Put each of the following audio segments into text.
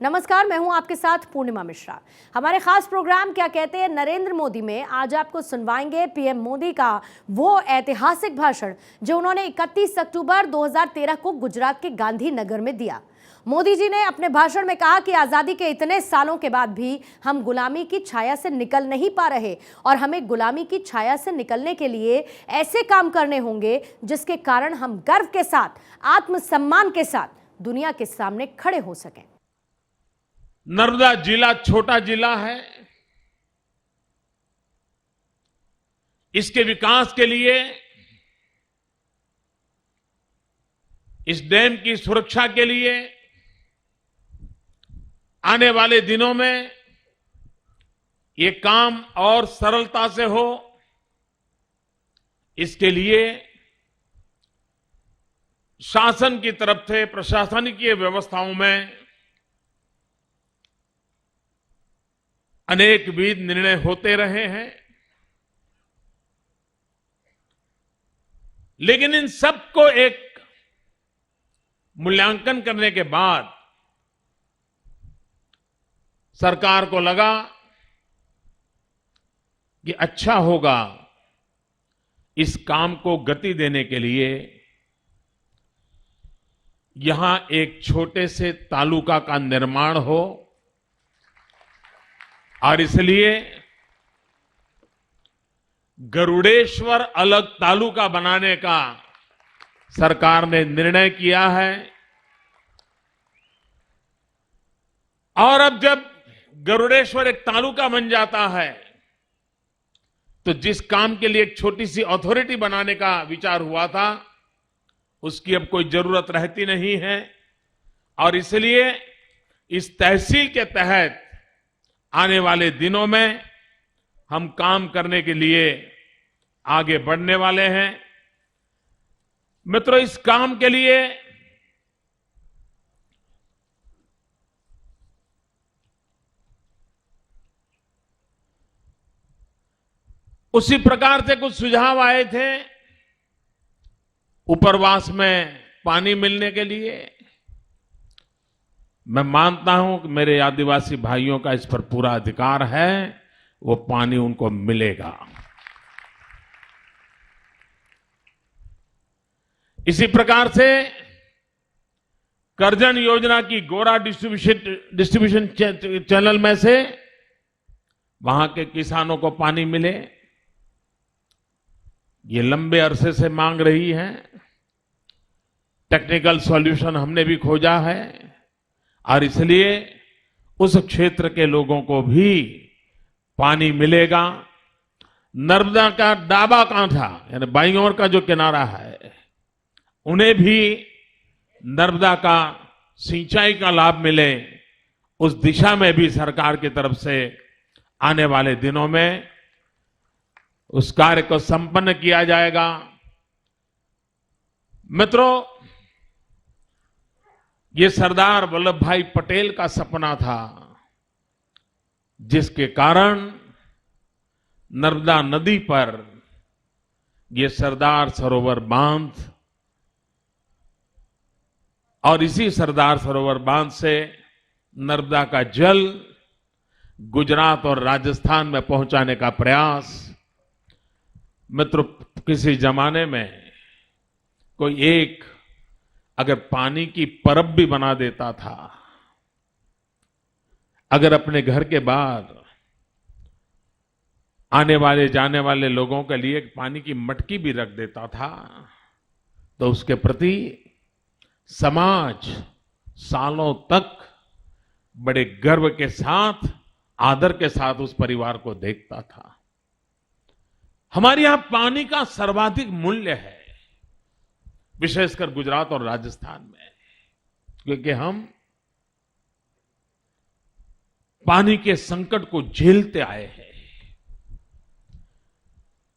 नमस्कार, मैं हूं आपके साथ पूर्णिमा मिश्रा। हमारे खास प्रोग्राम क्या कहते हैं नरेंद्र मोदी में आज आपको सुनवाएंगे पीएम मोदी का वो ऐतिहासिक भाषण जो उन्होंने 31 अक्टूबर 2013 को गुजरात के गांधीनगर में दिया। मोदी जी ने अपने भाषण में कहा कि आजादी के इतने सालों के बाद भी हम गुलामी की छाया से निकल नहीं पा रहे और हमें गुलामी की छाया से निकलने के लिए ऐसे काम करने होंगे जिसके कारण हम गर्व के साथ, आत्मसम्मान के साथ दुनिया के सामने खड़े हो सकें। नर्मदा जिला छोटा जिला है। इसके विकास के लिए, इस डैम की सुरक्षा के लिए आने वाले दिनों में ये काम और सरलता से हो, इसके लिए शासन की तरफ से प्रशासनिक व्यवस्थाओं में अनेकविध निर्णय होते रहे हैं, लेकिन इन सबको एक मूल्यांकन करने के बाद सरकार को लगा कि अच्छा होगा इस काम को गति देने के लिए यहां एक छोटे से तालुका का निर्माण हो, और इसलिए गरुड़ेश्वर अलग तालुका बनाने का सरकार ने निर्णय किया है। और अब जब गरुड़ेश्वर एक तालुका बन जाता है तो जिस काम के लिए एक छोटी सी अथॉरिटी बनाने का विचार हुआ था उसकी अब कोई जरूरत रहती नहीं है, और इसलिए इस तहसील के तहत आने वाले दिनों में हम काम करने के लिए आगे बढ़ने वाले हैं। मित्रों, इस काम के लिए उसी प्रकार से कुछ सुझाव आए थे उपरवास में पानी मिलने के लिए। मैं मानता हूं कि मेरे आदिवासी भाइयों का इस पर पूरा अधिकार है, वो पानी उनको मिलेगा। इसी प्रकार से करजन योजना की गोरा डिस्ट्रीब्यूशन चैनल में से वहां के किसानों को पानी मिले, ये लंबे अरसे से मांग रही है। टेक्निकल सॉल्यूशन हमने भी खोजा है, और इसलिए उस क्षेत्र के लोगों को भी पानी मिलेगा। नर्मदा का डाबा कांठा यानी बाईं ओर का जो किनारा है, उन्हें भी नर्मदा का सिंचाई का लाभ मिले, उस दिशा में भी सरकार की तरफ से आने वाले दिनों में उस कार्य को संपन्न किया जाएगा। मित्रों, ये सरदार वल्लभ भाई पटेल का सपना था, जिसके कारण नर्मदा नदी पर ये सरदार सरोवर बांध, और इसी सरदार सरोवर बांध से नर्मदा का जल गुजरात और राजस्थान में पहुंचाने का प्रयास। मित्रों, किसी जमाने में कोई एक अगर पानी की परब भी बना देता था, अगर अपने घर के बाहर आने वाले जाने वाले लोगों के लिए पानी की मटकी भी रख देता था, तो उसके प्रति समाज सालों तक बड़े गर्व के साथ, आदर के साथ उस परिवार को देखता था। हमारे यहां पानी का सर्वाधिक मूल्य है, विशेषकर गुजरात और राजस्थान में, क्योंकि हम पानी के संकट को झेलते आए हैं।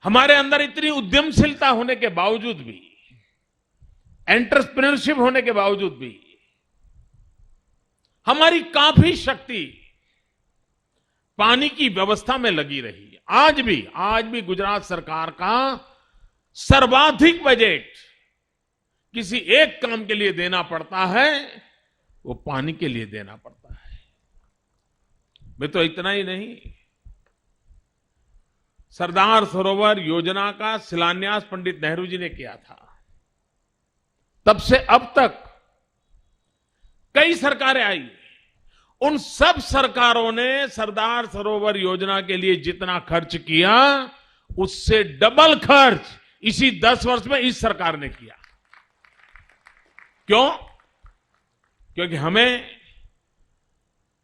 हमारे अंदर इतनी उद्यमशीलता होने के बावजूद भी, एंटरप्रेन्योरशिप होने के बावजूद भी, हमारी काफी शक्ति पानी की व्यवस्था में लगी रही। आज भी गुजरात सरकार का सर्वाधिक बजट किसी एक काम के लिए देना पड़ता है, वो पानी के लिए देना पड़ता है। मित्रों, इतना ही नहीं, सरदार सरोवर योजना का शिलान्यास पंडित नेहरू जी ने किया था। तब से अब तक कई सरकारें आई, उन सब सरकारों ने सरदार सरोवर योजना के लिए जितना खर्च किया उससे डबल खर्च इसी 10 वर्ष में इस सरकार ने किया। क्यों? क्योंकि हमें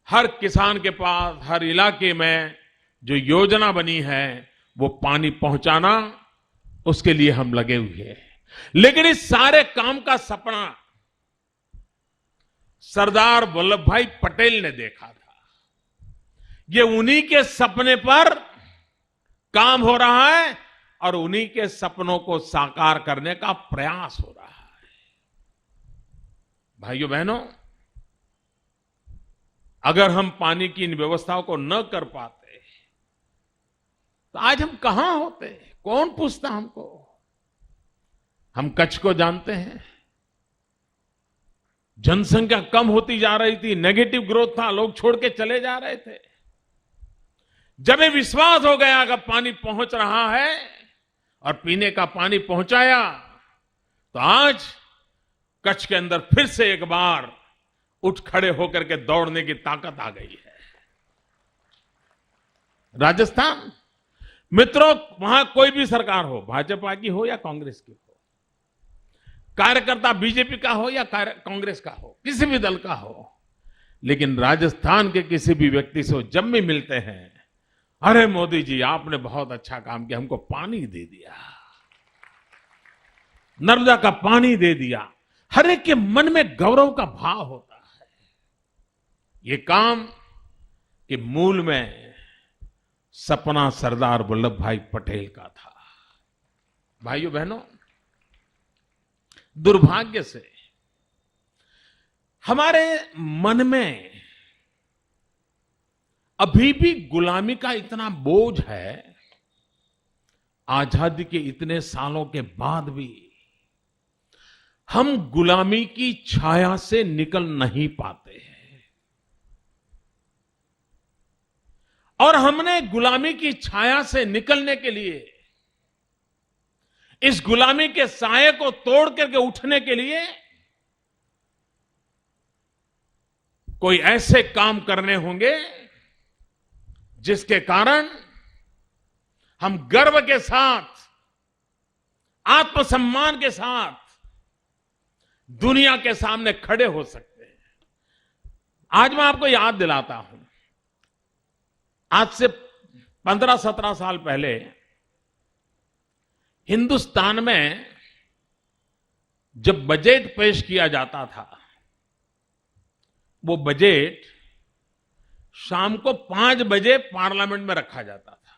हर किसान के पास, हर इलाके में जो योजना बनी है वो पानी पहुंचाना, उसके लिए हम लगे हुए हैं। लेकिन इस सारे काम का सपना सरदार वल्लभ भाई पटेल ने देखा था। ये उन्हीं के सपने पर काम हो रहा है और उन्हीं के सपनों को साकार करने का प्रयास हो रहा है। भाइयों बहनों, अगर हम पानी की इन व्यवस्थाओं को न कर पाते तो आज हम कहां होते? कौन पूछता हमको? हम कच्छ को जानते हैं, जनसंख्या कम होती जा रही थी, नेगेटिव ग्रोथ था, लोग छोड़ के चले जा रहे थे। जब ये विश्वास हो गया कि पानी पहुंच रहा है और पीने का पानी पहुंचाया, तो आज कच्छ के अंदर फिर से एक बार उठ खड़े होकर के दौड़ने की ताकत आ गई है। राजस्थान, मित्रों, वहां कोई भी सरकार हो, भाजपा की हो या कांग्रेस की हो, कार्यकर्ता बीजेपी का हो या कांग्रेस का हो, किसी भी दल का हो, लेकिन राजस्थान के किसी भी व्यक्ति से जब भी मिलते हैं, अरे मोदी जी आपने बहुत अच्छा काम किया, हमको पानी दे दिया, नर्मदा का पानी दे दिया, हर एक के मन में गौरव का भाव होता है। ये काम के मूल में सपना सरदार वल्लभ भाई पटेल का था। भाइयों बहनों, दुर्भाग्य से हमारे मन में अभी भी गुलामी का इतना बोझ है, आजादी के इतने सालों के बाद भी हम गुलामी की छाया से निकल नहीं पाते हैं। और हमने गुलामी की छाया से निकलने के लिए, इस गुलामी के साये को तोड़ करके उठने के लिए कोई ऐसे काम करने होंगे जिसके कारण हम गर्व के साथ, आत्मसम्मान के साथ दुनिया के सामने खड़े हो सकते हैं। आज मैं आपको याद दिलाता हूं, आज से 15-17 साल पहले हिंदुस्तान में जब बजट पेश किया जाता था, वो बजट शाम को 5 बजे पार्लियामेंट में रखा जाता था।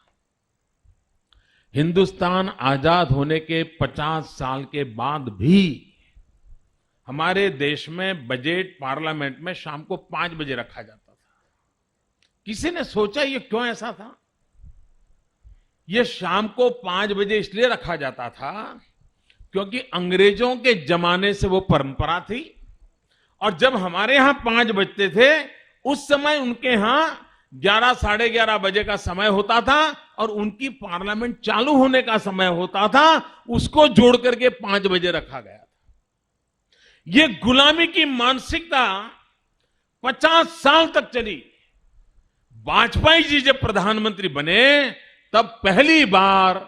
हिंदुस्तान आजाद होने के 50 साल के बाद भी हमारे देश में बजट पार्लियामेंट में शाम को 5 बजे रखा जाता था। किसी ने सोचा ये क्यों ऐसा था? ये शाम को 5 बजे इसलिए रखा जाता था क्योंकि अंग्रेजों के जमाने से वो परंपरा थी, और जब हमारे यहां 5 बजते थे उस समय उनके यहां 11, साढ़े 11 बजे का समय होता था और उनकी पार्लियामेंट चालू होने का समय होता था, उसको जोड़ करके 5 बजे रखा गया था। ये गुलामी की मानसिकता 50 साल तक चली। वाजपेयी जी जब प्रधानमंत्री बने तब पहली बार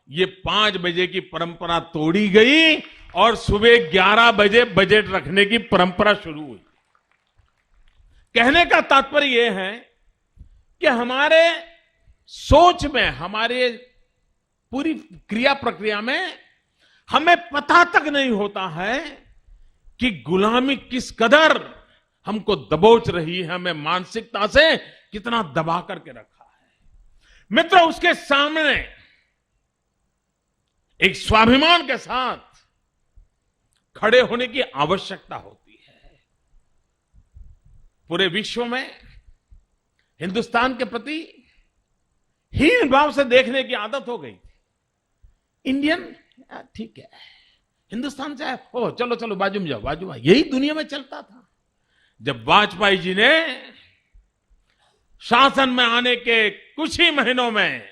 ये 5 बजे की परंपरा तोड़ी गई और सुबह 11 बजे बजट रखने की परंपरा शुरू हुई। कहने का तात्पर्य यह है कि हमारे सोच में, हमारे पूरी क्रिया प्रक्रिया में हमें पता तक नहीं होता है कि गुलामी किस कदर हमको दबोच रही है, हमें मानसिकता से कितना दबा करके रखा है। मित्रों, उसके सामने एक स्वाभिमान के साथ खड़े होने की आवश्यकता होती है। पूरे विश्व में हिंदुस्तान के प्रति हीन भाव से देखने की आदत हो गई थी। इंडियन ठीक है, हिंदुस्तान से ओ चलो चलो बाजू में जाओ, बाजू में, यही दुनिया में चलता था। जब वाजपेयी जी ने शासन में आने के कुछ ही महीनों में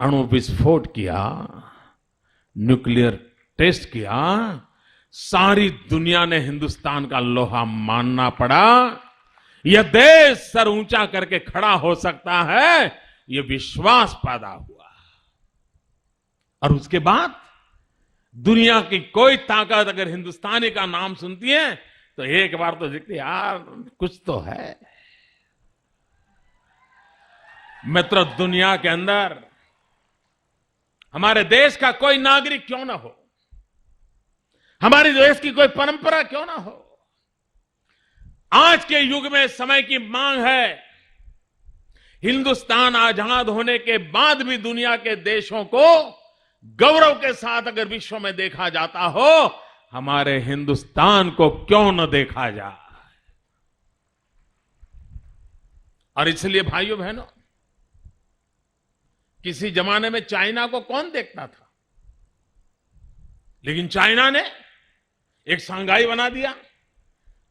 अणु विस्फोट किया, न्यूक्लियर टेस्ट किया, सारी दुनिया ने हिंदुस्तान का लोहा मानना पड़ा। यह देश सर ऊंचा करके खड़ा हो सकता है, यह विश्वास पैदा हुआ। और उसके बाद दुनिया की कोई ताकत अगर हिंदुस्तानी का नाम सुनती है तो एक बार तो देखते यार कुछ तो है। मित्रों, दुनिया के अंदर हमारे देश का कोई नागरिक क्यों ना हो, हमारे देश की कोई परंपरा क्यों ना हो, आज के युग में समय की मांग है। हिंदुस्तान आजाद होने के बाद भी दुनिया के देशों को गौरव के साथ अगर विश्व में देखा जाता हो, हमारे हिंदुस्तान को क्यों न देखा जाए। और इसलिए भाइयों बहनों, किसी जमाने में चाइना को कौन देखता था, लेकिन चाइना ने एक सांघाई बना दिया,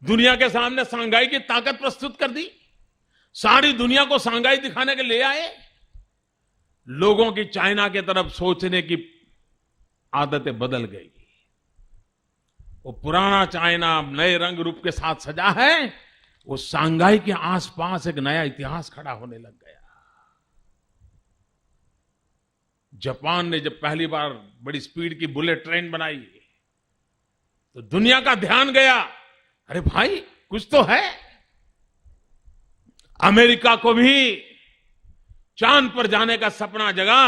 दुनिया के सामने सांघाई की ताकत प्रस्तुत कर दी, सारी दुनिया को सांघाई दिखाने के ले आए। लोगों की चाइना की तरफ सोचने की आदतें बदल गई। वो पुराना चाइना नए रंग रूप के साथ सजा है, वो सांघाई के आसपास एक नया इतिहास खड़ा होने लग गया। जापान ने जब पहली बार बड़ी स्पीड की बुलेट ट्रेन बनाई तो दुनिया का ध्यान गया, अरे भाई कुछ तो है। अमेरिका को भी चांद पर जाने का सपना जगा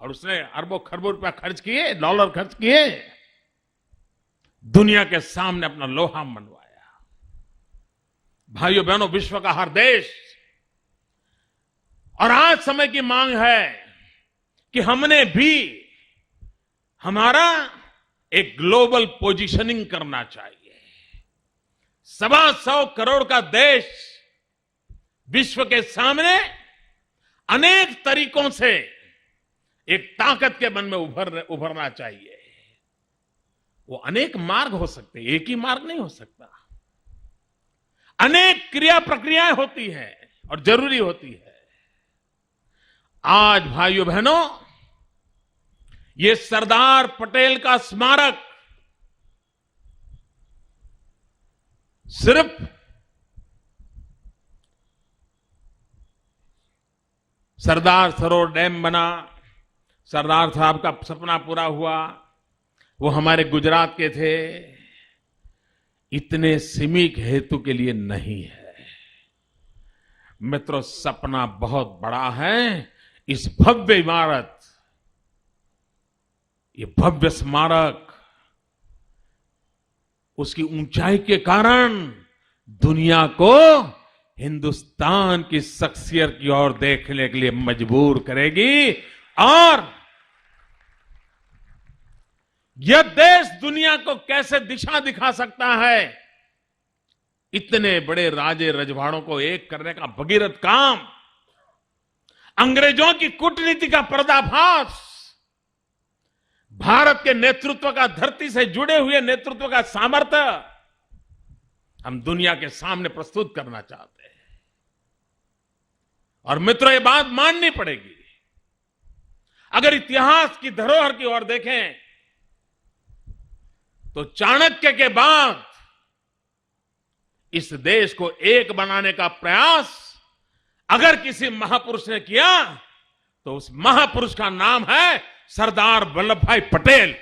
और उसने अरबों खरबों रुपया खर्च किए, डॉलर खर्च किए, दुनिया के सामने अपना लोहा मनवाया। भाइयों बहनों, विश्व का हर देश, और आज समय की मांग है कि हमने भी हमारा एक ग्लोबल पोजीशनिंग करना चाहिए। 125 करोड़ का देश विश्व के सामने अनेक तरीकों से एक ताकत के मन में उभरना चाहिए। वो अनेक मार्ग हो सकते हैं, एक ही मार्ग नहीं हो सकता। अनेक क्रिया प्रक्रियाएं होती हैं और जरूरी होती है। आज भाइयों बहनों, ये सरदार पटेल का स्मारक सिर्फ सरदार सरोवर डैम बना, सरदार साहब का सपना पूरा हुआ, वो हमारे गुजरात के थे, इतने सीमित हेतु के लिए नहीं है। मित्रों, सपना बहुत बड़ा है। इस भव्य इमारत, ये भव्य स्मारक, उसकी ऊंचाई के कारण दुनिया को हिंदुस्तान की शख्सियत की ओर देखने के लिए मजबूर करेगी। और यह देश दुनिया को कैसे दिशा दिखा सकता है, इतने बड़े राजे रजवाड़ों को एक करने का भगीरथ काम, अंग्रेजों की कूटनीति का पर्दाफाश, भारत के नेतृत्व का, धरती से जुड़े हुए नेतृत्व का सामर्थ्य हम दुनिया के सामने प्रस्तुत करना चाहते हैं। और मित्रों, ये बात माननी पड़ेगी। अगर इतिहास की धरोहर की ओर देखें तो चाणक्य के बाद इस देश को एक बनाने का प्रयास अगर किसी महापुरुष ने किया तो उस महापुरुष का नाम है सरदार वल्लभ भाई पटेल।